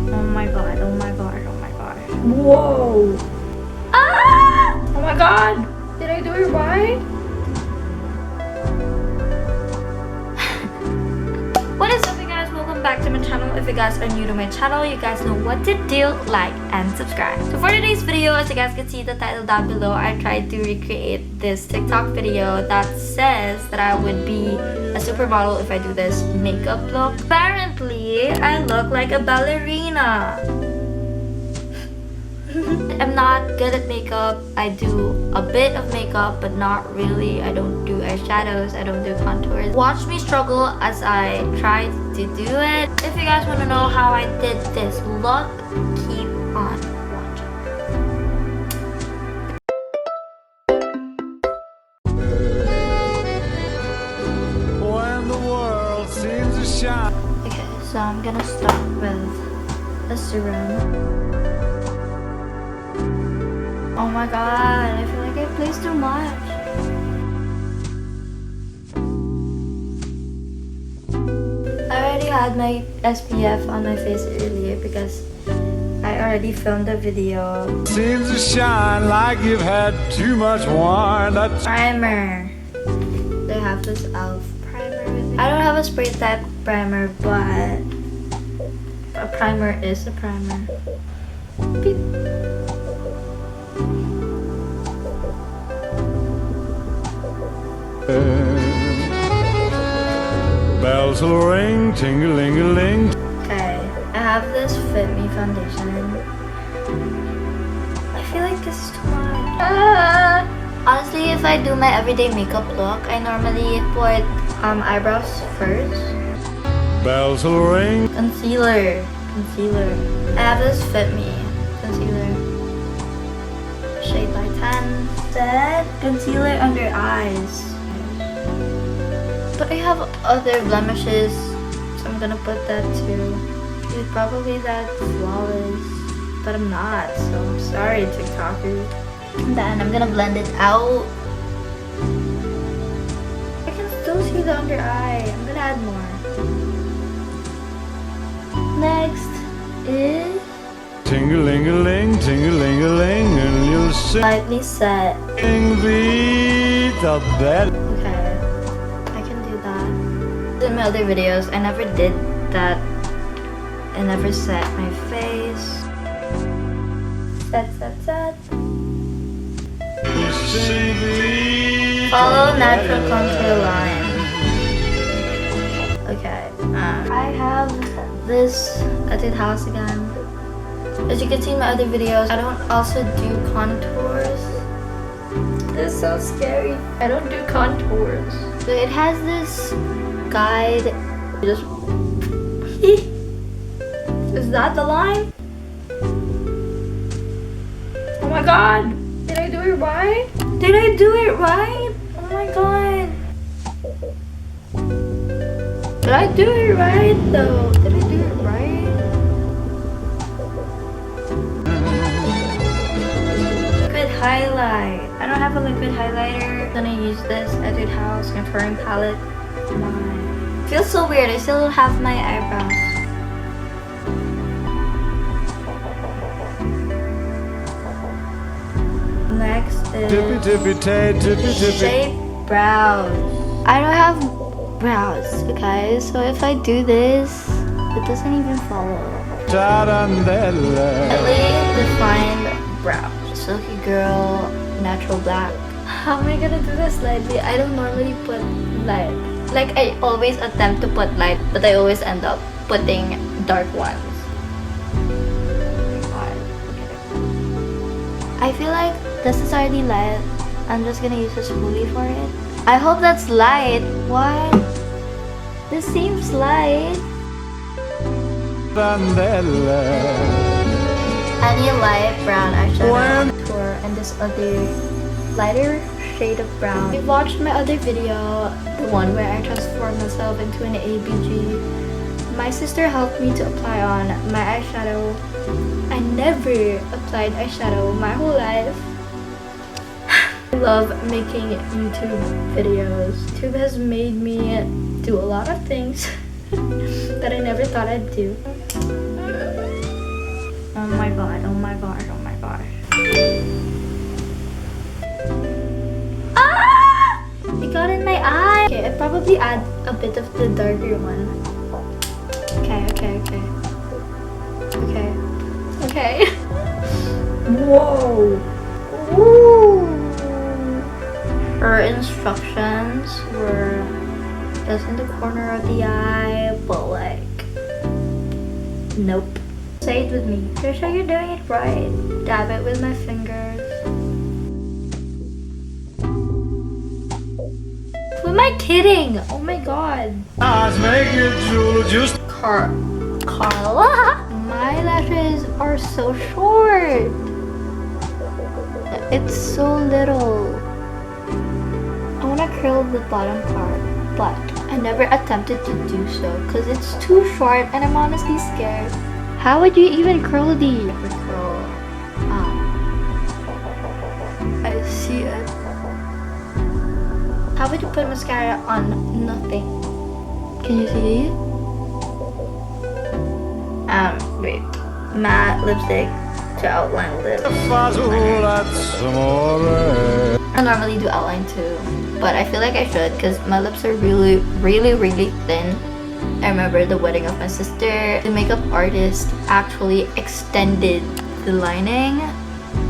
Oh my god, oh my god, oh my god. Whoa! Ah! Oh my god! Did I do it right? What is up, you guys? Welcome back to my channel. If you guys are new to my channel, you guys know what to do, like and subscribe. So for today's video, as you guys can see the title down below, I tried to recreate this TikTok video that says that I would be a supermodel if I do this makeup look. Apparently, I look like a ballerina. I'm not good at makeup. I do a bit of makeup, but not really. I don't do eyeshadows. I don't do contours. Watch me struggle as I try to do it. If you guys want to know how I did this look, keep on watching. When the world seems to shine. Okay, so I'm gonna start with a serum. Oh my god, I feel like I placed too much. I already had my SPF on my face earlier because I already filmed a video. Seems to shine like you've had too much wine. That's Primer. They have this e.l.f. primer with me. I don't have a spray type primer, but a primer is a primer. Beep. bells will ring, ting-a-ling-a-ling. Okay, I have this Fit Me foundation. I feel like this is too much. Honestly, if I do my everyday makeup look, I normally put eyebrows first. Bells will ring. Concealer. I have this Fit Me concealer. Shade by 10. Set concealer under eyes. But I have other blemishes, so I'm gonna put that too. It's probably that flawless, but I'm not, so I'm sorry, TikTokers. And then I'm gonna blend it out. I can still see the under eye. I'm gonna add more. Next is Ting-a-ling-a-ling, ting-a-ling-a-ling, and you'll sing lightly set. Vita Bella. Okay, I can do that. In my other videos, I never did that. I never set my face. Set. Follow natural contour line. Okay, I have this Etude House again. As you can see in my other videos, I don't also do contours. This is so scary. I don't do contours. So it has this guide. Just is that the line? Oh my god! Did I do it right? Did I do it right? Oh my god! Did I do it right though? Did I do it right? Liquid highlight. I don't have a liquid highlighter. I'm gonna use this Etude House contouring palette. Feels so weird. I still don't have my eyebrows. Next is shape brows. I don't have brows, okay? So if I do this, it doesn't even follow. Lightly defined brows. Silky girl, natural black. How am I gonna do this lightly? I don't normally put light. Like, I always attempt to put light, but I always end up putting dark ones. I feel like this is already light. I'm just gonna use a spoolie for it. I hope that's light. What? This seems light. I need light brown eyeshadow contour and this other lighter shade of brown. If you watched my other video, the one where I transformed myself into an ABG, my sister helped me to apply on my eyeshadow. I never applied eyeshadow my whole life. I love making YouTube videos. YouTube has made me do a lot of things that I never thought I'd do. god, oh my gosh, oh my gosh. Ah! It got in my eye. Okay, I probably add a bit of the darker one. Okay. Whoa. Ooh. Her instructions were just in the corner of the eye, but like, nope. Say it with me. Krisha, you're doing it right. Dab it with my fingers. Who am I kidding? Oh my god. Eyes make you drool just Carla? My lashes are so short. It's so little. I want to curl the bottom part, but I never attempted to do so because it's too short and I'm honestly scared. How would you even curl these? I see it. How would you put mascara on nothing? Can you see? Wait. Matte lipstick to outline lips. I normally do outline too, but I feel like I should because my lips are really thin. I remember the wedding of my sister, the makeup artist actually extended the lining,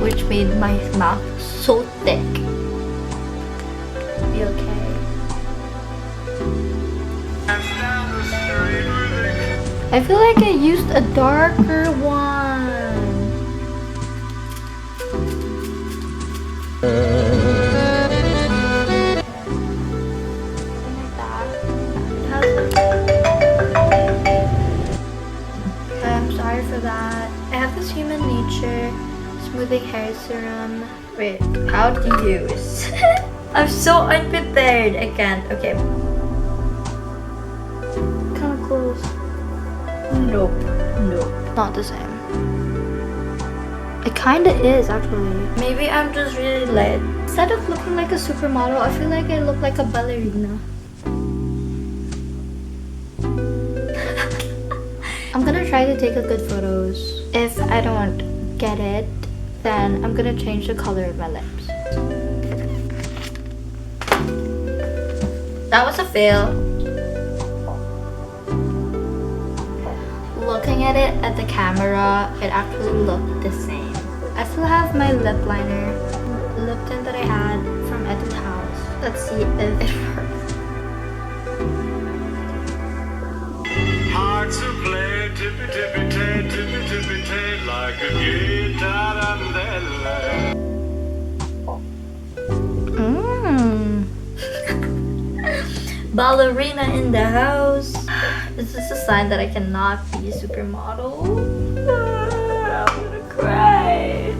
which made my mouth so thick. Be okay. I feel like I used a darker one. I'm sorry for that. I have this Human Nature smoothing hair serum. Wait, how to use? I'm so unprepared. I can't. Okay. Kind of close. Nope. Not the same. It kinda is actually. Maybe I'm just really light. Instead of looking like a supermodel, I feel like I look like a ballerina. I'm gonna try to take a good photos. If I don't get it, then I'm gonna change the color of my lips. That was a fail. Looking at it at the camera, it actually looked the same. I still have my lip liner, lip tint that I had from Etude's house. Let's see if it works. hard to play, tippy tay, like a guitar. Ballerina in the house. Is this a sign that I cannot be a supermodel? I'm gonna cry.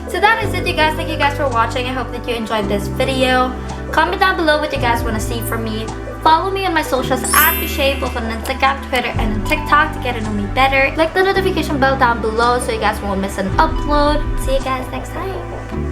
So that is it, you guys. Thank you guys for watching. I hope that you enjoyed this video. Comment down below what you guys want to see from me. Follow me on my socials at Krisha, both on Instagram, Twitter, and on TikTok to get to know me better. Click the notification bell down below so you guys won't miss an upload. See you guys next time.